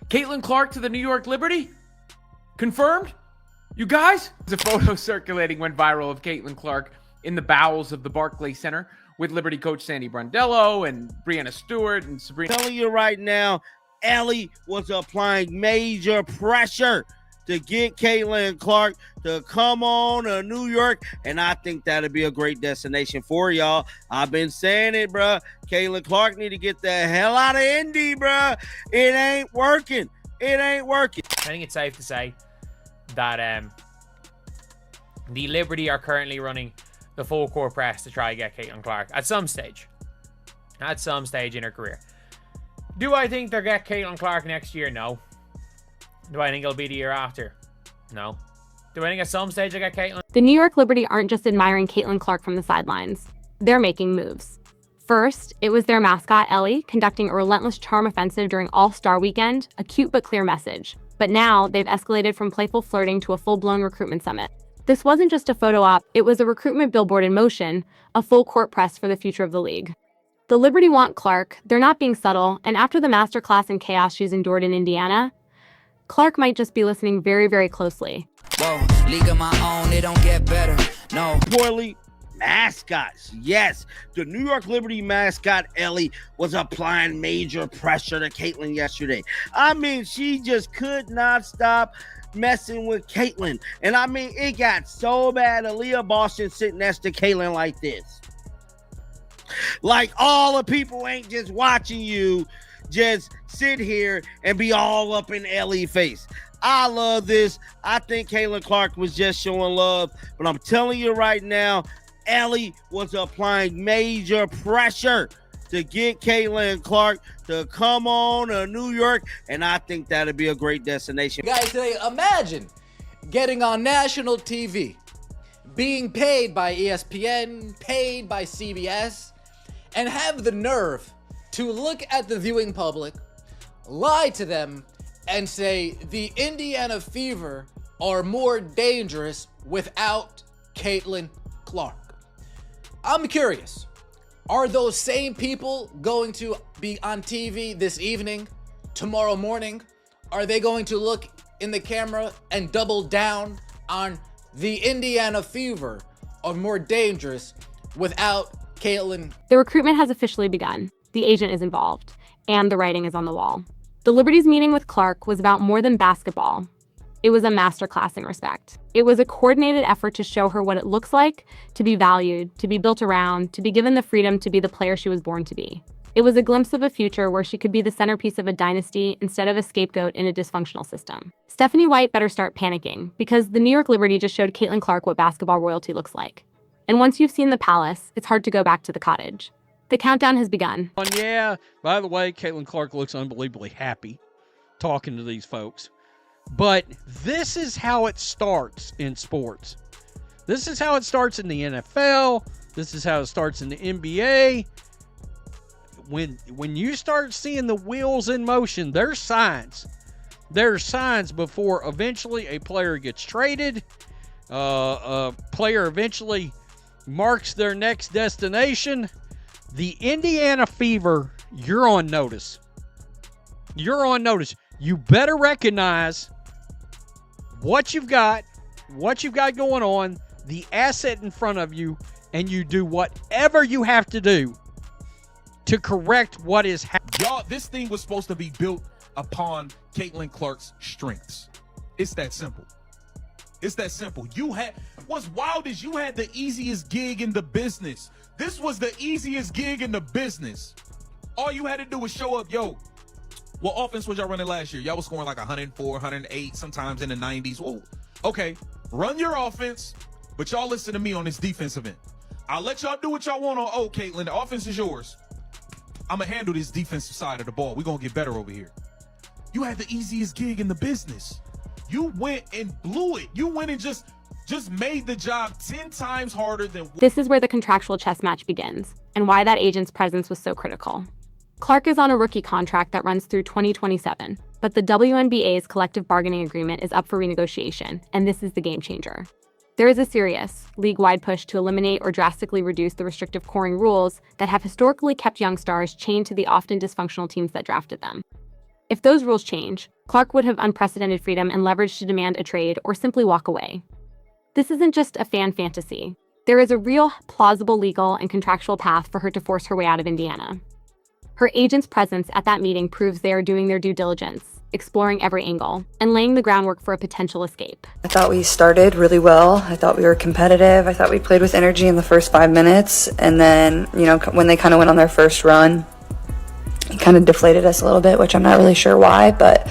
Caitlin Clark to the New York Liberty? Confirmed? You guys? A photo circulating went viral of Caitlin Clark in the bowels of the Barclays Center with Liberty coach Sandy Brondello and Brianna Stewart and Sabrina. I'm telling you right now, Ellie was applying major pressure to get Caitlin Clark to come on to New York, and I think that'd be a great destination for y'all. I've been saying it, bruh. Caitlin Clark need to get the hell out of Indy, bruh. It ain't working. It ain't working. I think it's safe to say that the Liberty are currently running the full court press to try to get Caitlin Clark at some stage in her career. Do I think they'll get Caitlin Clark next year? No. Do I think it'll be the year after? No. Do I think at some stage they'll get Caitlin? The New York Liberty aren't just admiring Caitlin Clark from the sidelines. They're making moves. First, it was their mascot, Ellie, conducting a relentless charm offensive during All-Star Weekend, a cute but clear message. But now, they've escalated from playful flirting to a full-blown recruitment summit. This wasn't just a photo op, it was a recruitment billboard in motion, a full court press for the future of the league. The Liberty want Clark, they're not being subtle, and after the masterclass and chaos she's endured in Indiana, Clark might just be listening very, very closely. Whoa, league of my own, it don't get better, no. Poorly mascots, yes. The New York Liberty mascot, Ellie, was applying major pressure to Caitlin yesterday. I mean, she just could not stop messing with Caitlin. And I mean, it got so bad, Aaliyah Boston sitting next to Caitlin like this. Like all the people ain't just watching you just sit here and be all up in Ellie's face. I love this. I think Caitlin Clark was just showing love. But I'm telling you right now, Ellie was applying major pressure to get Caitlin Clark to come on to New York. And I think that'd be a great destination. Guys, today, imagine getting on national TV, being paid by ESPN, paid by CBS, and have the nerve to look at the viewing public, lie to them, and say the Indiana Fever are more dangerous without Caitlin Clark. I'm curious, are those same people going to be on TV this evening, tomorrow morning? Are they going to look in the camera and double down on the Indiana Fever are more dangerous without Caitlin? The recruitment has officially begun. The agent is involved, and the writing is on the wall. The Liberty's meeting with Clark was about more than basketball. It was a masterclass in respect. It was a coordinated effort to show her what it looks like to be valued, to be built around, to be given the freedom to be the player she was born to be. It was a glimpse of a future where she could be the centerpiece of a dynasty instead of a scapegoat in a dysfunctional system. Stephanie White better start panicking, because the New York Liberty just showed Caitlin Clark what basketball royalty looks like. And once you've seen the palace, it's hard to go back to the cottage. The countdown has begun. Yeah, by the way, Caitlin Clark looks unbelievably happy talking to these folks. But this is how it starts in sports. This is how it starts in the NFL. This is how it starts in the NBA. When you start seeing the wheels in motion, there's signs. There's signs before eventually a player gets traded. A player eventually marks their next destination. The Indiana Fever, you're on notice. You're on notice. You better recognize what you've got going on, the asset in front of you, and you do whatever you have to do to correct what is happening. Y'all, this thing was supposed to be built upon Caitlin Clark's strengths. It's that simple. It's that simple. What's wild is you had the easiest gig in the business. This was the easiest gig in the business. All you had to do was show up. Yo, what offense was y'all running last year? Y'all was scoring like 104, 108, sometimes in the 90s. Whoa. Okay, run your offense, but y'all listen to me on this defensive end. I'll let y'all do what y'all want on Caitlin. The offense is yours. I'm going to handle this defensive side of the ball. We're going to get better over here. You had the easiest gig in the business. You went and blew it. You went and just made the job 10 times harder than... This is where the contractual chess match begins, and why that agent's presence was so critical. Clark is on a rookie contract that runs through 2027, but the WNBA's collective bargaining agreement is up for renegotiation, and this is the game changer. There is a serious, league-wide push to eliminate or drastically reduce the restrictive coring rules that have historically kept young stars chained to the often dysfunctional teams that drafted them. If those rules change, Clark would have unprecedented freedom and leverage to demand a trade or simply walk away. This isn't just a fan fantasy. There is a real, plausible legal and contractual path for her to force her way out of Indiana. Her agent's presence at that meeting proves they are doing their due diligence, exploring every angle, and laying the groundwork for a potential escape. I thought we started really well. I thought we were competitive. I thought we played with energy in the first 5 minutes. And then, when they kind of went on their first run, it kind of deflated us a little bit, which I'm not really sure why. But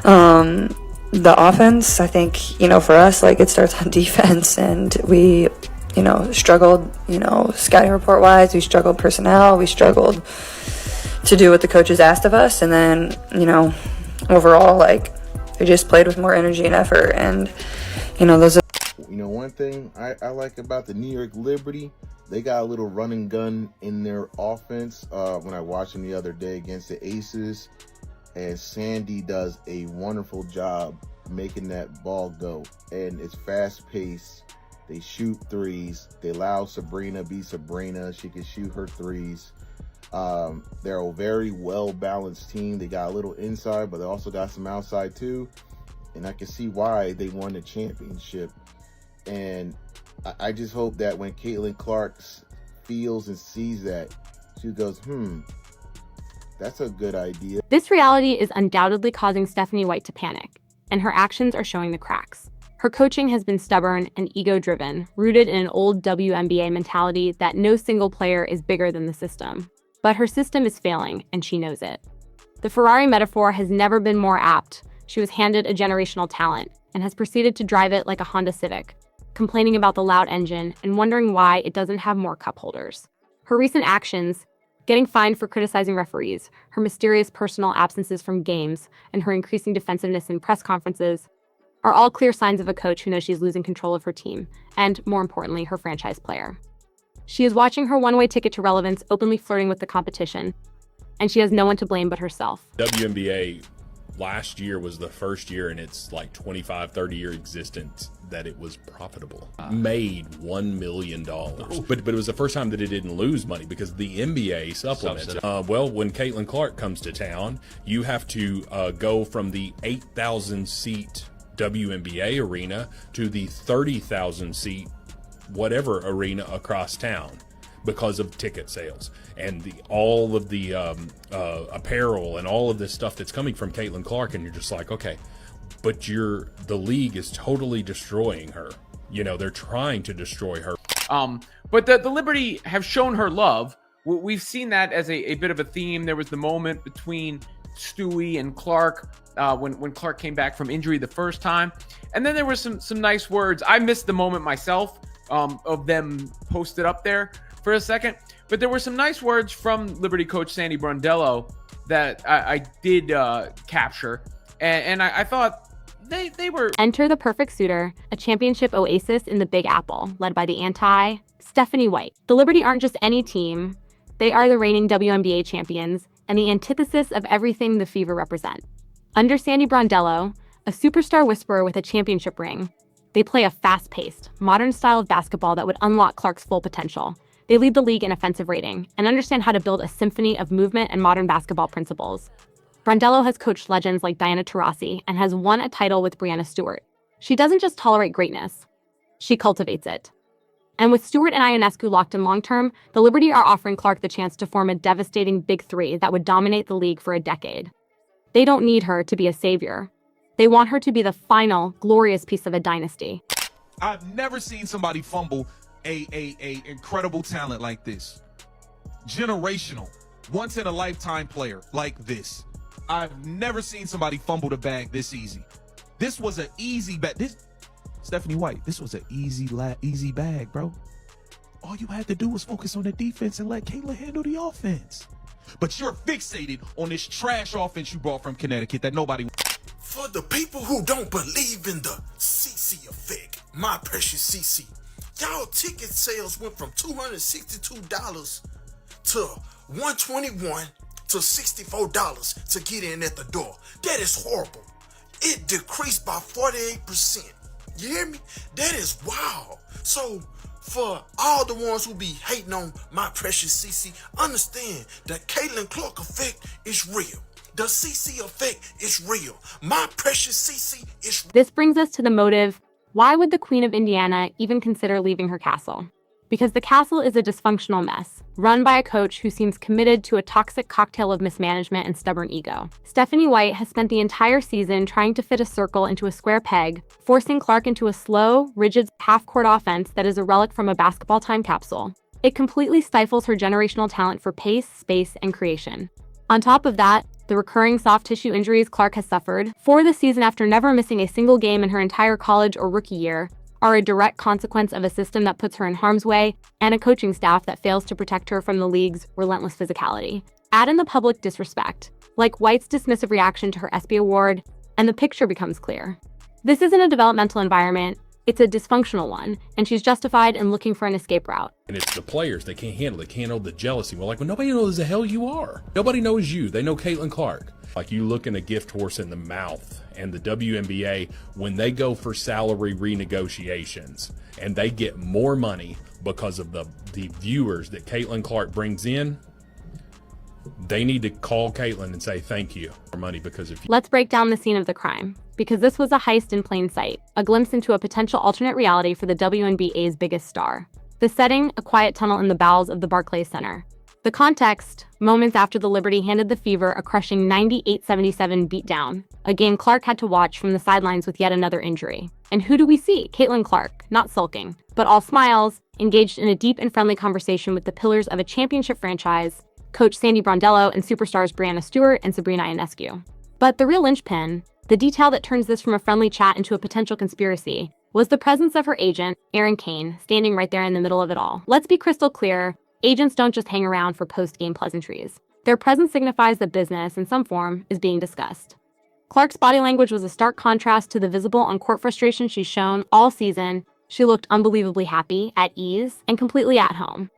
the offense, I think, for us, it starts on defense. And we, struggled, scouting report wise. We struggled personnel. We struggled to do what the coaches asked of us. And then, overall, we just played with more energy and effort. And, those are... One thing I like about the New York Liberty, they got a little run and gun in their offense. When I watched them the other day against the Aces, and Sandy does a wonderful job making that ball go. And it's fast-paced. They shoot threes. They allow Sabrina be Sabrina. She can shoot her threes. They're a very well-balanced team. They got a little inside, but they also got some outside too. And I can see why they won the championship. And I just hope that when Caitlin Clark feels and sees that, she goes, that's a good idea. This reality is undoubtedly causing Stephanie White to panic, and her actions are showing the cracks. Her coaching has been stubborn and ego-driven, rooted in an old WNBA mentality that no single player is bigger than the system. But her system is failing, and she knows it. The Ferrari metaphor has never been more apt. She was handed a generational talent and has proceeded to drive it like a Honda Civic, complaining about the loud engine and wondering why it doesn't have more cup holders. Her recent actions, getting fined for criticizing referees, her mysterious personal absences from games, and her increasing defensiveness in press conferences, are all clear signs of a coach who knows she's losing control of her team, and, more importantly, her franchise player. She is watching her one-way ticket to relevance openly flirting with the competition, and she has no one to blame but herself. WNBA last year was the first year in its 25, 30-year existence that it was profitable. Made $1 million. But it was the first time that it didn't lose money because the NBA supplements. When Caitlin Clark comes to town, you have to go from the 8,000-seat WNBA arena to the 30,000-seat whatever arena across town because of ticket sales and all of the apparel and all of this stuff that's coming from Caitlin Clark, and you're just like, okay, but the league is totally destroying her. They're trying to destroy her. But the Liberty have shown her love. We've seen that as a bit of a theme. There was the moment between Stewie and Clark when Clark came back from injury the first time, and then there were some nice words. I missed the moment myself of them posted up there for a second, but there were some nice words from Liberty coach Sandy Brondello that I did capture, and I thought they were... Enter the perfect suitor, a championship oasis in the Big Apple, led by the Stephanie White. The Liberty aren't just any team. They are the reigning WNBA champions and the antithesis of everything the Fever represent. Under Sandy Brondello, a superstar whisperer with a championship ring, they play a fast-paced, modern style of basketball that would unlock Clark's full potential. They lead the league in offensive rating and understand how to build a symphony of movement and modern basketball principles. Brondello has coached legends like Diana Taurasi and has won a title with Breanna Stewart. She doesn't just tolerate greatness, she cultivates it. And with Stewart and Ionescu locked in long-term, the Liberty are offering Clark the chance to form a devastating big three that would dominate the league for a decade. They don't need her to be a savior. They want her to be the final, glorious piece of a dynasty. I've never seen somebody fumble a incredible talent like this. Generational, once in a lifetime player like this. I've never seen somebody fumble the bag this easy. This was an easy bag. Stephanie White, this was an easy bag, bro. All you had to do was focus on the defense and let Caitlin handle the offense. But you're fixated on this trash offense you brought from Connecticut that nobody... For the people who don't believe in the CC effect, my precious CC, y'all ticket sales went from $262 to $121 to $64 to get in at the door. That is horrible. It decreased by 48%. You hear me? That is wild. So for all the ones who be hating on my precious CC, understand that Caitlin Clark effect is real. The CC effect is real. My precious CC is real. This brings us to the motive. Why would the Queen of Indiana even consider leaving her castle? Because the castle is a dysfunctional mess, run by a coach who seems committed to a toxic cocktail of mismanagement and stubborn ego. Stephanie White has spent the entire season trying to fit a circle into a square peg, forcing Clark into a slow, rigid half-court offense that is a relic from a basketball time capsule. It completely stifles her generational talent for pace, space, and creation. On top of that, the recurring soft tissue injuries Clark has suffered for the season after never missing a single game in her entire college or rookie year are a direct consequence of a system that puts her in harm's way and a coaching staff that fails to protect her from the league's relentless physicality. Add in the public disrespect, like White's dismissive reaction to her ESPY award, and the picture becomes clear. This isn't a developmental environment, it's a dysfunctional one, and she's justified in looking for an escape route. And it's the players, they can't handle the jealousy. Well, like, well, nobody knows the hell you are. Nobody knows you. They know Caitlin Clark. Like, you looking a gift horse in the mouth. And the WNBA, when they go for salary renegotiations and they get more money because of the viewers that Caitlin Clark brings in, they need to call Caitlin and say thank you for money, because if you... Let's break down the scene of the crime, because this was a heist in plain sight, a glimpse into a potential alternate reality for the WNBA's biggest star. The setting, a quiet tunnel in the bowels of the Barclays Center. The context, moments after the Liberty handed the Fever a crushing 98-77 beatdown, a game Clark had to watch from the sidelines with yet another injury. And who do we see? Caitlin Clark, not sulking, but all smiles, engaged in a deep and friendly conversation with the pillars of a championship franchise, Coach Sandy Brondello and superstars Brianna Stewart and Sabrina Ionescu. But the real linchpin, the detail that turns this from a friendly chat into a potential conspiracy, was the presence of her agent, Erin Kane, standing right there in the middle of it all. Let's be crystal clear. Agents don't just hang around for post-game pleasantries. Their presence signifies that business, in some form, is being discussed. Clark's body language was a stark contrast to the visible on-court frustration she's shown all season. She looked unbelievably happy, at ease, and completely at home.